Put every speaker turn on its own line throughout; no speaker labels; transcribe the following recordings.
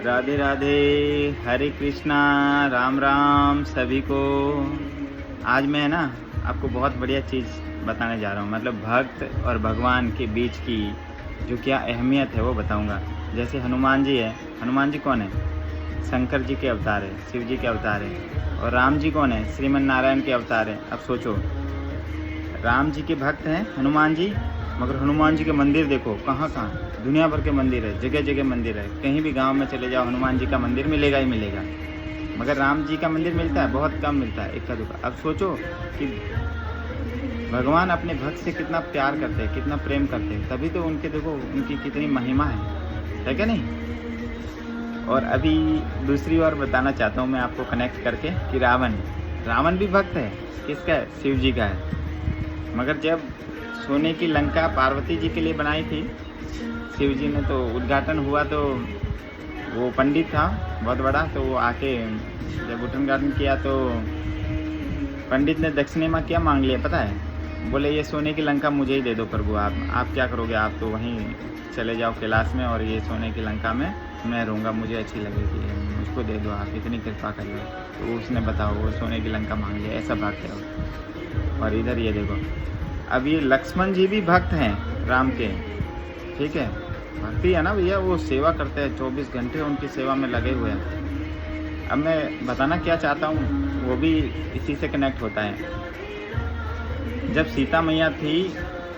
राधे राधे, हरे कृष्णा, राम राम सभी को। आज मैं ना आपको बहुत बढ़िया चीज़ बताने जा रहा हूँ। मतलब भक्त और भगवान के बीच की जो क्या अहमियत है वो बताऊँगा। जैसे हनुमान जी है, हनुमान जी कौन है? शंकर जी के अवतार है, शिव जी के अवतार है। और राम जी कौन है? श्रीमन नारायण के अवतार है। अब सोचो, राम जी के भक्त हैं हनुमान जी, मगर हनुमान जी के मंदिर देखो कहाँ कहाँ, दुनिया भर के मंदिर है, जगह जगह मंदिर है। कहीं भी गांव में चले जाओ हनुमान जी का मंदिर मिलेगा ही मिलेगा। मगर राम जी का मंदिर मिलता है, बहुत कम मिलता है, इक्का दुक्का। अब सोचो कि भगवान अपने भक्त से कितना प्यार करते हैं, कितना प्रेम करते हैं, तभी तो उनके देखो उनकी कितनी महिमा है क्या नहीं? और अभी दूसरी ओर बताना चाहता हूँ मैं आपको कनेक्ट करके कि रावण भी भक्त है। किसका है? शिव जी का है। मगर जब सोने की लंका पार्वती जी के लिए बनाई थी शिव जी ने, तो उद्घाटन हुआ तो वो पंडित था बहुत बड़ा, तो वो आके जब उद्घाटन किया तो पंडित ने दक्षिणे में क्या मांग लिया पता है? बोले ये सोने की लंका मुझे ही दे दो प्रभु। आप क्या करोगे? आप तो वहीं चले जाओ कैलाश में, और ये सोने की लंका में मैं रहूँगा, मुझे अच्छी लगेगी, मुझको दे दो, आप इतनी कृपा करिए। तो उसने बताओ वो सोने की लंका मांग लिया, ऐसा भक्त है वो। और इधर ये देखो, अब ये लक्ष्मण जी भी भक्त हैं राम के, ठीक है? भक्ति है ना भैया, वो सेवा करते हैं, 24 घंटे उनकी सेवा में लगे हुए हैं। अब मैं बताना क्या चाहता हूँ वो भी इसी से कनेक्ट होता है। जब सीता मैया थी,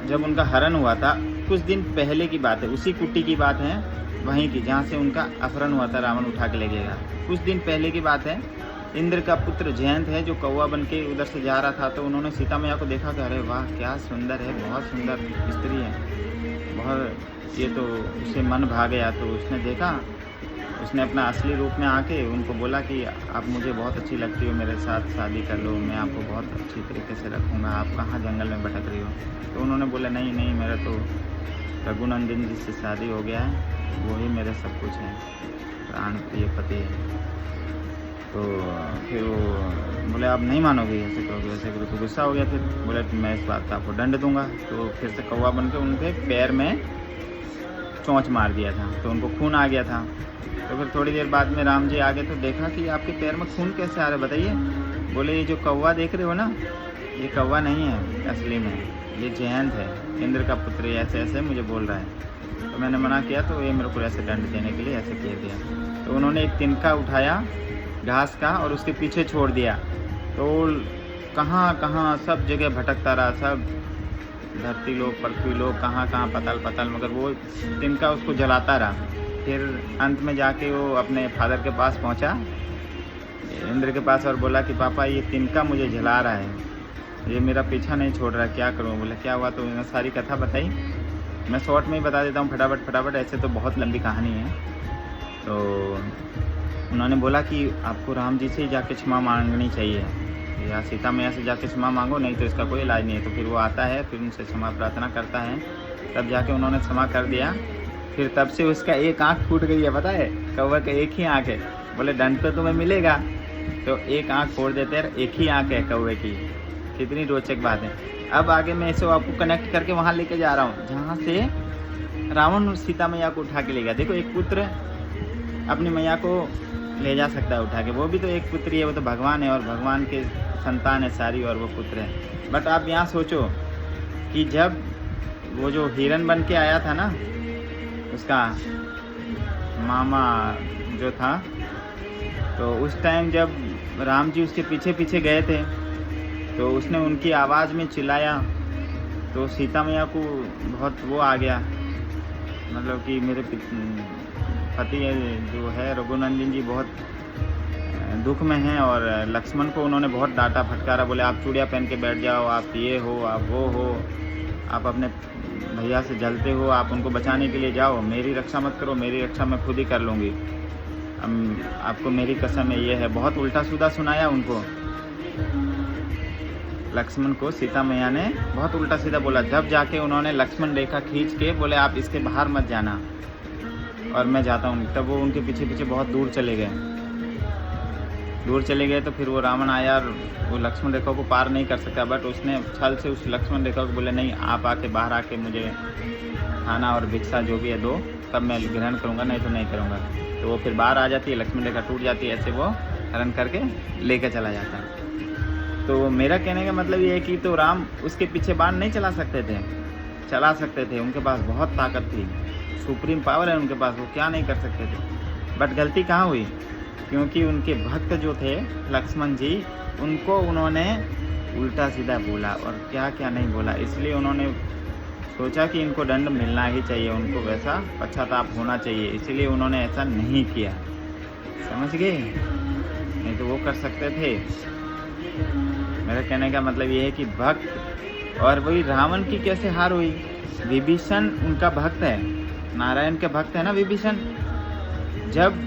जब उनका हरण हुआ था, कुछ दिन पहले की बात है, उसी कुटी की बात है, वहीं की जहाँ से उनका अपहरण हुआ था, रावण उठा के ले गया। कुछ दिन पहले की बात है। इंद्र का पुत्र जयंत है जो कौवा बन के उधर से जा रहा था, तो उन्होंने सीता मैया को देखा कि अरे वाह क्या सुंदर है, बहुत सुंदर स्त्री है, बहुत, ये तो उसे मन भा गया। तो उसने देखा, उसने अपना असली रूप में आके उनको बोला कि आप मुझे बहुत अच्छी लगती हो, मेरे साथ शादी कर लो, मैं आपको बहुत अच्छी तरीके से रखूँगा, आप कहाँ जंगल में भटक रही हो? तो उन्होंने बोला नहीं नहीं, मेरा तो रघुनंदन जी से शादी हो गया है, वही मेरे सब कुछ है, प्राण प्रिय पति है। तो फिर वो बोले आप नहीं मानोगे, ऐसे करोगे वैसे करोगे? तो गुस्सा हो गया। फिर बोले मैं इस बात का आपको दंड दूंगा। तो फिर से कौवा बन के उनके पैर में चोंच मार दिया था, तो उनको खून आ गया था। तो फिर थोड़ी देर बाद में राम जी आ गए तो देखा कि आपके पैर में खून कैसे आ रहा है बताइए? बोले ये जो कौवा देख रहे हो ना, ये कौवा नहीं है असली में, ये जयंत है, इंद्र का पुत्र, ऐसे ऐसे मुझे बोल रहा है। तो मैंने मना किया, तो ये मेरे को ऐसे दंड देने के लिए ऐसे कह दिया। तो उन्होंने एक तिनका उठाया घास का और उसके पीछे छोड़ दिया, तो कहाँ कहाँ सब जगह भटकता रहा, सब धरती लोग, पृथ्वी लोग, कहाँ कहाँ पताल पताल, मगर वो तिनका उसको जलाता रहा। फिर अंत में जाके वो अपने फादर के पास पहुंचा, इंद्र के पास, और बोला कि पापा ये तिनका मुझे जला रहा है, ये मेरा पीछा नहीं छोड़ रहा, क्या करूँ? बोले क्या हुआ? तो उन्होंने सारी कथा बताई। मैं शॉर्ट में ही बता देता हूँ फटाफट, ऐसे तो बहुत लंबी कहानी है। तो उन्होंने बोला कि आपको राम जी से जाके क्षमा मांगनी चाहिए, या सीता मैया से जाके क्षमा मांगो, नहीं तो इसका कोई इलाज नहीं है। तो फिर वो आता है, फिर उनसे क्षमा प्रार्थना करता है, तब जाके उन्होंने क्षमा कर दिया। फिर तब से उसका एक आँख फूट गई है, पता है? कौवा का एक ही आँख है। बोले दंड तो तुम्हें मिलेगा, तो एक आँख फोड़ देते हैं, एक ही आँख है कौवे की। कितनी रोचक बात है। अब आगे मैं इसे आपको कनेक्ट करके वहाँ लेके जा रहा हूँ जहाँ से रावण सीता मैया को उठा के ले गया। देखो एक पुत्र अपनी मैया को ले जा सकता है उठा के, वो भी तो एक पुत्री है, वो तो भगवान है, और भगवान के संतान है सारी, और वो पुत्र है। बट आप यहाँ सोचो कि जब वो जो हिरन बन के आया था ना, उसका मामा जो था, तो उस टाइम जब राम जी उसके पीछे पीछे गए थे, तो उसने उनकी आवाज़ में चिल्लाया, तो सीता मैया को बहुत वो आ गया, मतलब कि मेरे पति जो है रघुनंदन जी बहुत दुख में हैं, और लक्ष्मण को उन्होंने बहुत डांटा फटकारा। बोले आप चूड़ियाँ पहन के बैठ जाओ, आप ये हो, आप वो हो, आप अपने भैया से जलते हो, आप उनको बचाने के लिए जाओ, मेरी रक्षा मत करो, मेरी रक्षा मैं खुद ही कर लूँगी, आपको मेरी कसम है, ये है। बहुत उल्टा सीधा सुनाया उनको, लक्ष्मण को सीता मैया ने बहुत उल्टा सीधा बोला। जब जाके उन्होंने लक्ष्मण रेखा खींच के बोले आप इसके बाहर मत जाना और मैं जाता हूँ, तब वो उनके पीछे पीछे बहुत दूर चले गए। तो फिर वो रावण आया और वो लक्ष्मण रेखा को पार नहीं कर सकता, बट उसने छल से उस लक्ष्मण रेखा को बोले नहीं, आप आके बाहर आके मुझे खाना और भिक्षा जो भी है दो, तब मैं ग्रहण करूँगा, नहीं तो नहीं करूँगा। तो वो फिर बाहर आ जाती है, लक्ष्मण रेखा टूट जाती है, ऐसे वो हरण करके लेकर चला जाता है। तो मेरा कहने का मतलब ये है कि तो राम उसके पीछे बाण नहीं चला सकते थे, चला सकते थे, उनके पास बहुत ताकत थी, सुप्रीम पावर है उनके पास, वो क्या नहीं कर सकते थे। बट गलती कहाँ हुई, क्योंकि उनके भक्त जो थे लक्ष्मण जी, उनको उन्होंने उल्टा सीधा बोला और क्या क्या नहीं बोला, इसलिए उन्होंने सोचा कि इनको दंड मिलना ही चाहिए, उनको वैसा पश्चाताप होना चाहिए, इसलिए उन्होंने ऐसा नहीं किया। समझ गए? नहीं तो वो कर सकते थे। मेरा कहने का मतलब ये है कि भक्त, और वही रावण की कैसे हार हुई, विभीषण उनका भक्त है, नारायण के भक्त है ना विभीषण। जब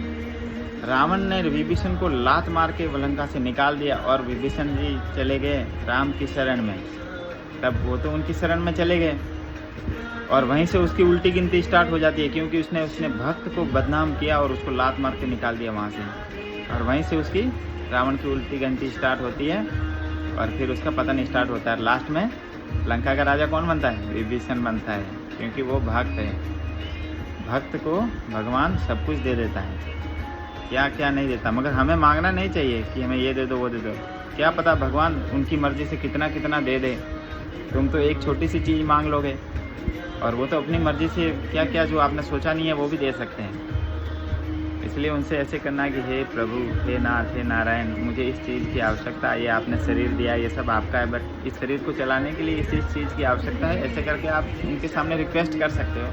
रावण ने विभीषण को लात मार के लंका से निकाल दिया और विभीषण जी चले गए राम की शरण में, तब वो तो उनकी शरण में चले गए और वहीं से उसकी उल्टी गिनती स्टार्ट हो जाती है, क्योंकि उसने भक्त को बदनाम किया और उसको लात मार के निकाल दिया वहाँ से, और वहीं से उसकी रावण की उल्टी गिनती स्टार्ट होती है और फिर उसका पतन स्टार्ट होता है। लास्ट में लंका का राजा कौन बनता है? विभीषण बनता है, क्योंकि वो भक्त है। भक्त को भगवान सब कुछ दे देता है, क्या क्या नहीं देता, मगर हमें मांगना नहीं चाहिए कि हमें ये दे दो वो दे दो। क्या पता भगवान उनकी मर्जी से कितना कितना दे दे। तुम तो एक छोटी सी चीज़ मांग लोगे और वो तो अपनी मर्जी से क्या क्या जो आपने सोचा नहीं है वो भी दे सकते हैं। इसलिए उनसे ऐसे करना है कि हे प्रभु, हे नाथ, हे नारायण, मुझे इस चीज़ की आवश्यकता है, ये आपने शरीर दिया, ये सब आपका है, बट इस शरीर को चलाने के लिए इस चीज़ की आवश्यकता है। ऐसे करके आप उनके सामने रिक्वेस्ट कर सकते हो।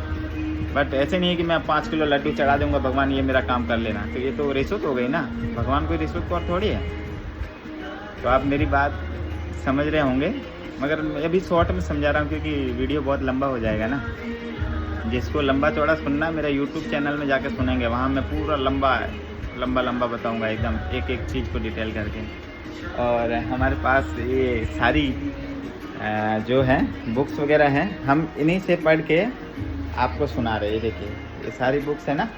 बट ऐसे नहीं है कि मैं 5 किलो लड्डू चढ़ा दूंगा, भगवान ये मेरा काम कर लेना, तो ये तो रिश्वत हो गई ना। भगवान कोई रिश्वत को और थोड़ी है। तो आप मेरी बात समझ रहे होंगे, मगर मैं अभी शॉर्ट में समझा रहा हूँ क्योंकि वीडियो बहुत लंबा हो जाएगा ना। जिसको लंबा चौड़ा सुनना मेरा यूट्यूब चैनल में जाकर सुनेंगे, वहाँ मैं पूरा लंबा बताऊँगा एकदम एक एक चीज़ को डिटेल करके। और हमारे पास ये सारी जो है बुक्स वगैरह हैं, हम इन्हीं से पढ़ के आपको सुना रहे हैं। देखिए ये सारी बुक्स है ना,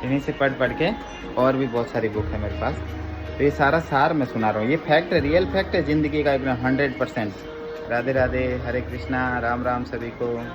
इन्हीं से पढ़ के, और भी बहुत सारी बुक है मेरे पास, तो ये सारा सार मैं सुना रहा हूँ। ये फैक्ट है, रियल फैक्ट है ज़िंदगी का एकदम 100%। राधे राधे, हरे कृष्णा, राम राम सभी को।